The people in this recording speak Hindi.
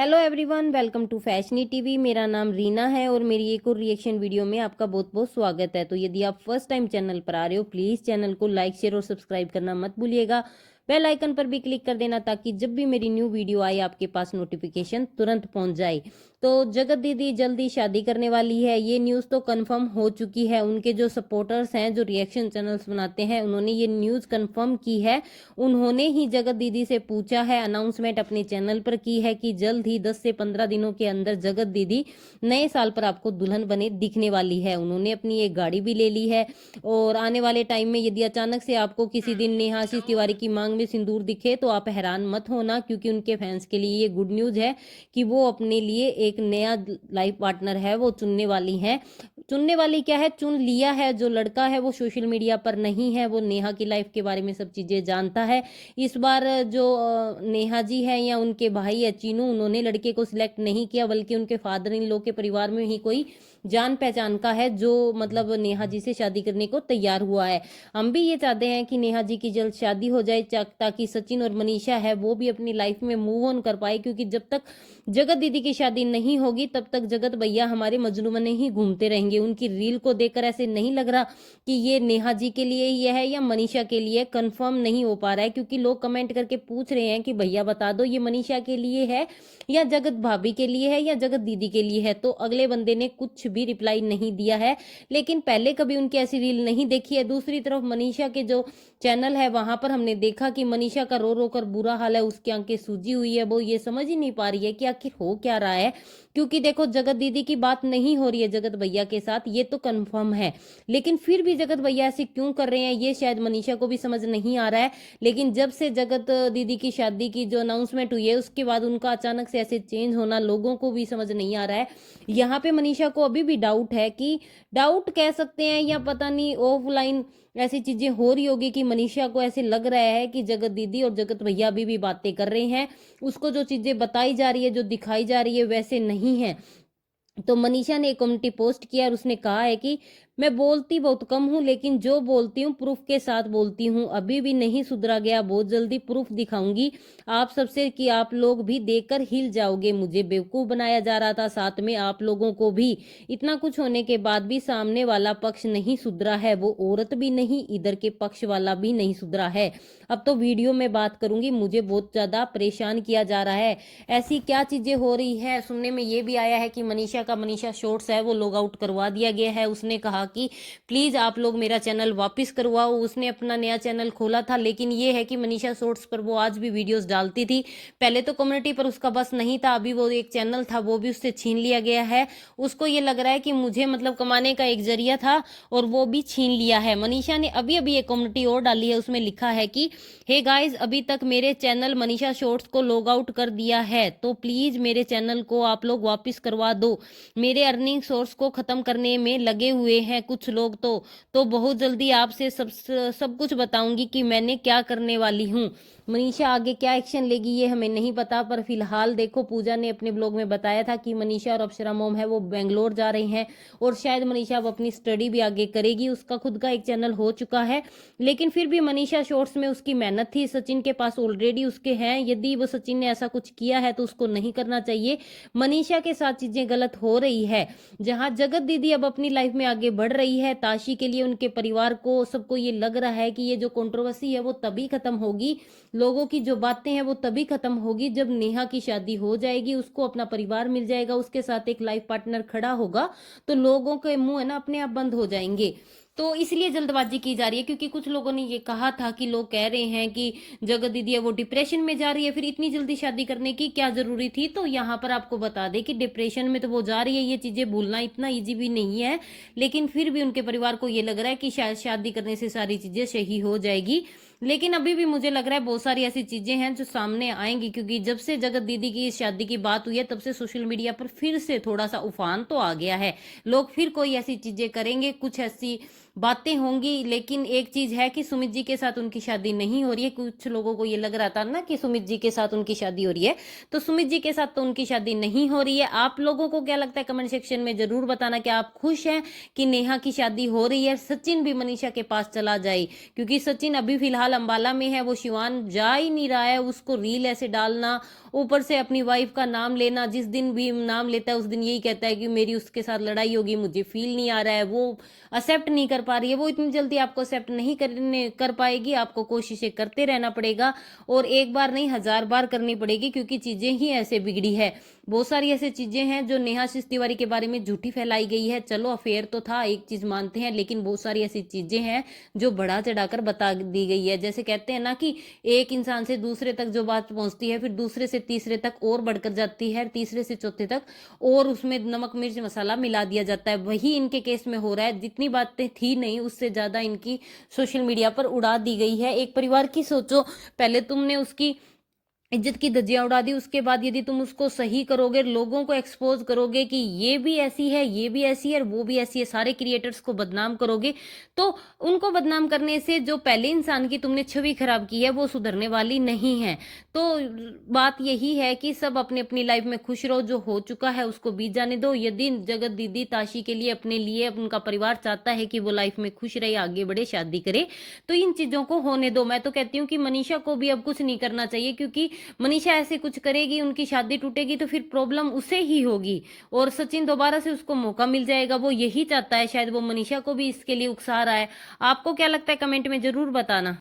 Hello everyone, welcome to fashiony TV. मेरा नाम रीना है और मेरी एक और रिएक्शन वीडियो में आपका बहुत बहुत स्वागत है। तो यदि आप फर्स्ट टाइम चैनल पर आ रहे हो, प्लीज़ चैनल को लाइक शेयर और सब्सक्राइब करना मत भूलिएगा। बेल आइकन पर भी क्लिक कर देना ताकि जब भी मेरी न्यू वीडियो आए आपके पास नोटिफिकेशन तुरंत पहुंच जाए। तो जगत दीदी जल्दी शादी करने वाली है, ये न्यूज़ तो कंफर्म हो चुकी है। उनके जो सपोर्टर्स हैं, जो रिएक्शन चैनल्स बनाते हैं, उन्होंने ये न्यूज़ कंफर्म की है। उन्होंने ही जगत दीदी से पूछा है, अनाउंसमेंट अपने चैनल पर की है कि जल्द ही 10 से 15 दिनों के अंदर जगत दीदी नए साल पर आपको दुल्हन बने दिखने वाली है। उन्होंने अपनी एक गाड़ी भी ले ली है और आने वाले टाइम में यदि अचानक से आपको किसी दिन नेहा आशीष तिवारी की मांग में सिंदूर दिखे तो आप हैरान मत होना, क्योंकि उनके फैंस के लिए ये गुड न्यूज है कि वो अपने लिए एक नया लाइफ पार्टनर है वो चुनने वाली हैं। चुनने वाली क्या है, चुन लिया है। जो लड़का है वो सोशल मीडिया पर नहीं है, वो नेहा की लाइफ के बारे में सब चीजें जानता है। इस बार जो नेहा जी है या उनके भाई है चीनू, उन्होंने लड़के को सिलेक्ट नहीं किया, बल्कि उनके फादर इन लॉ के परिवार में ही कोई जान पहचान का है जो मतलब नेहा जी से शादी करने को तैयार हुआ है। हम भी ये चाहते हैं कि नेहा जी की जल्द शादी हो जाए ताकि सचिन और मनीषा है वो भी अपनी लाइफ में मूव ऑन कर पाए, क्योंकि जब तक जगत दीदी की शादी नहीं होगी तब तक जगत भैया हमारे मजनू बने ही घूमते रहेंगे। उनकी रील को देखकर ऐसे नहीं लग रहा कि ये नेहा जी के लिए ही है या मनीषा के लिए, कंफर्म नहीं हो पा रहा है। क्योंकि लोग कमेंट करके पूछ रहे हैं कि भैया बता दो ये मनीषा के लिए है या जगत भाभी के लिए है या जगत दीदी के लिए है। तो अगले बंदे ने कुछ भी रिप्लाई नहीं दिया है, लेकिन पहले कभी उनकी ऐसी रील नहीं देखी है। दूसरी तरफ मनीषा के जो चैनल है वहां पर हमने देखा कि मनीषा का रो रो कर बुरा हाल है, उसकी आंखें सूजी हुई है। वो ये समझ ही नहीं पा रही है कि आखिर हो क्या रहा है। क्योंकि देखो, जगत दीदी की बात नहीं हो रही है जगत भैया के साथ, ये तो कंफर्म है। लेकिन फिर भी जगत भैया ऐसे क्यों कर रहे हैं ये शायद मनीषा को भी समझ नहीं आ रहा है। लेकिन जब से जगत दीदी की शादी की जो अनाउंसमेंट हुई है उसके बाद उनका अचानक से ऐसे चेंज होना लोगों को भी समझ नहीं आ रहा है। यहाँ पे मनीषा को अभी भी डाउट है, कि डाउट कह सकते हैं या पता नहीं ऑफलाइन ऐसी चीजें हो रही होगी कि मनीषा को ऐसे लग रहा है कि जगत दीदी और जगत भैया अभी भी बातें कर रहे हैं। उसको जो चीजें बताई जा रही है, जो दिखाई जा रही है, वैसे नहीं है। तो मनीषा ने एक कम्युनिटी पोस्ट किया और उसने कहा है कि मैं बोलती बहुत कम हूं, लेकिन जो बोलती हूँ प्रूफ के साथ बोलती हूँ। अभी भी नहीं सुधरा गया, बहुत जल्दी प्रूफ दिखाऊंगी आप सबसे कि आप लोग भी देखकर हिल जाओगे। मुझे बेवकूफ बनाया जा रहा था, साथ में आप लोगों को भी। इतना कुछ होने के बाद भी सामने वाला पक्ष नहीं सुधरा है, वो औरत भी नहीं, इधर के पक्ष वाला भी नहीं सुधरा है। अब तो वीडियो में बात करूंगी, मुझे बहुत ज्यादा परेशान किया जा रहा है। ऐसी क्या चीजें हो रही है। सुनने में ये भी आया है कि मनीषा शॉर्ट्स है वो लॉग आउट करवा दिया गया है। उसने कहा कि प्लीज आप लोग मेरा चैनल वापस करवाओ। उसने अपना नया चैनल खोला था, लेकिन ये है कि मनीषा शॉर्ट्स पर वो आज भी वीडियोस डालती थी। पहले तो कम्युनिटी पर उसका बस नहीं था, अभी वो एक चैनल था वो भी उससे छीन लिया गया है। उसको ये लग रहा है कि मुझे मतलब कमाने का एक जरिया था और वो भी छीन लिया है। मनीषा ने अभी अभी एक कम्युनिटी और डाली है, उसमें लिखा है कि हे गाइस, अभी तक मेरे चैनल मनीषा शॉर्ट्स को लॉग आउट कर दिया है, तो प्लीज मेरे चैनल को आप लोग वापस करवा दो। मेरे अर्निंग सोर्स को खत्म करने में लगे हुए हैं कुछ लोग। तो बहुत जल्दी आपसे सब कुछ बताऊंगी कि मैंने क्या करने वाली हूँ। मनीषा आगे क्या एक्शन लेगी ये हमें नहीं पता, पर फिलहाल देखो, पूजा ने अपने ब्लॉग में बताया था कि मनीषा और अप्सरा मोम है वो बेंगलोर जा रही हैं और शायद मनीषा अब अपनी स्टडी भी आगे करेगी। उसका खुद का एक चैनल हो चुका है, लेकिन फिर भी मनीषा शॉर्ट्स में उसकी मेहनत थी। सचिन के पास ऑलरेडी उसके हैं, यदि वो सचिन ने ऐसा कुछ किया है तो उसको नहीं करना चाहिए। मनीषा के साथ चीजें गलत हो रही है। जहां जगत दीदी अब अपनी लाइफ में आगे बढ़ रही है, ताशी के लिए उनके परिवार को सबको ये लग रहा है कि ये जो कंट्रोवर्सी है वो तभी खत्म होगी, लोगों की जो बातें हैं वो तभी खत्म होगी जब नेहा की शादी हो जाएगी, उसको अपना परिवार मिल जाएगा, उसके साथ एक लाइफ पार्टनर खड़ा होगा, तो लोगों के मुंह है ना अपने आप बंद हो जाएंगे। तो इसलिए जल्दबाजी की जा रही है, क्योंकि कुछ लोगों ने ये कहा था कि लोग कह रहे हैं कि जगत दीदी है वो डिप्रेशन में जा रही है, फिर इतनी जल्दी शादी करने की क्या जरूरी थी। तो यहाँ पर आपको बता दें कि डिप्रेशन में तो वो जा रही है, ये चीजें भूलना इतना इजी भी नहीं है। लेकिन फिर भी उनके परिवार को ये लग रहा है कि शायद शादी करने से सारी चीजें सही हो जाएगी। लेकिन अभी भी मुझे लग रहा है बहुत सारी ऐसी चीजें हैं जो सामने आएंगी, क्योंकि जब से जगत दीदी की शादी की बात हुई है तब से सोशल मीडिया पर फिर से थोड़ा सा उफान तो आ गया है। लोग फिर कोई ऐसी चीजें करेंगे, कुछ ऐसी बातें होंगी। लेकिन एक चीज है कि सुमित जी के साथ उनकी शादी नहीं हो रही है। कुछ लोगों को ये लग रहा था ना कि सुमित जी के साथ उनकी शादी हो रही है, तो सुमित जी के साथ तो उनकी शादी नहीं हो रही है। आप लोगों को क्या लगता है कमेंट सेक्शन में जरूर बताना कि आप खुश हैं कि नेहा की शादी हो रही है, सचिन भी मनीषा के पास चला जाए। क्योंकि सचिन अभी फिलहाल फिलहाल अंबाला में है, वो शिवान जा ही नहीं रहा है। उसको रील ऐसे डालना, ऊपर से अपनी वाइफ का नाम लेना, जिस दिन भी नाम लेता है उस दिन यही कहता है कि मेरी उसके साथ लड़ाई होगी, मुझे फील नहीं आ रहा है, वो एक्सेप्ट नहीं कर पा रही है। वो इतनी जल्दी आपको एक्सेप्ट नहीं कर पाएगी, आपको कोशिशें करते रहना पड़ेगा, और एक बार नहीं 1000 बार करनी पड़ेगी, क्योंकि चीजें ही ऐसे बिगड़ी है। बहुत सारी ऐसी चीजें हैं जो नेहा तिवारी के बारे में झूठी फैलाई गई है। चलो अफेयर तो था, एक चीज मानते हैं, लेकिन बहुत सारी ऐसी चीजें हैं जो बढ़ा चढ़ाकर बता दी गई है। जैसे कहते हैं ना कि एक इंसान से दूसरे तक जो बात पहुंचती है, फिर दूसरे से तीसरे तक और बढ़कर जाती है, तीसरे से चौथे तक, और उसमें नमक मिर्च मसाला मिला दिया जाता है। वही इनके केस में हो रहा है। जितनी बातें थी नहीं, उससे ज्यादा इनकी सोशल मीडिया पर उड़ा दी गई है। एक परिवार की सोचो, पहले तुमने उसकी इज्जत की धज्जियां उड़ा दी, उसके बाद यदि तुम उसको सही करोगे, लोगों को एक्सपोज करोगे कि ये भी ऐसी है, ये भी ऐसी है, और वो भी ऐसी है, सारे क्रिएटर्स को बदनाम करोगे, तो उनको बदनाम करने से जो पहले इंसान की तुमने छवि खराब की है वो सुधरने वाली नहीं है। तो बात यही है कि सब अपनी अपनी लाइफ में खुश रहो, जो हो चुका है उसको बीत जाने दो। यदि जगत दीदी ताशी के लिए, अपने लिए, उनका परिवार चाहता है कि वो लाइफ में खुश रहे, आगे बढ़े, शादी करे, तो इन चीजों को होने दो। मैं तो कहती हूँ कि मनीषा को भी अब कुछ नहीं करना चाहिए, क्योंकि मनीषा ऐसे कुछ करेगी, उनकी शादी टूटेगी, तो फिर प्रॉब्लम उसे ही होगी, और सचिन दोबारा से उसको मौका मिल जाएगा। वो यही चाहता है, शायद वो मनीषा को भी इसके लिए उकसा रहा है। आपको क्या लगता है, कमेंट में जरूर बताना।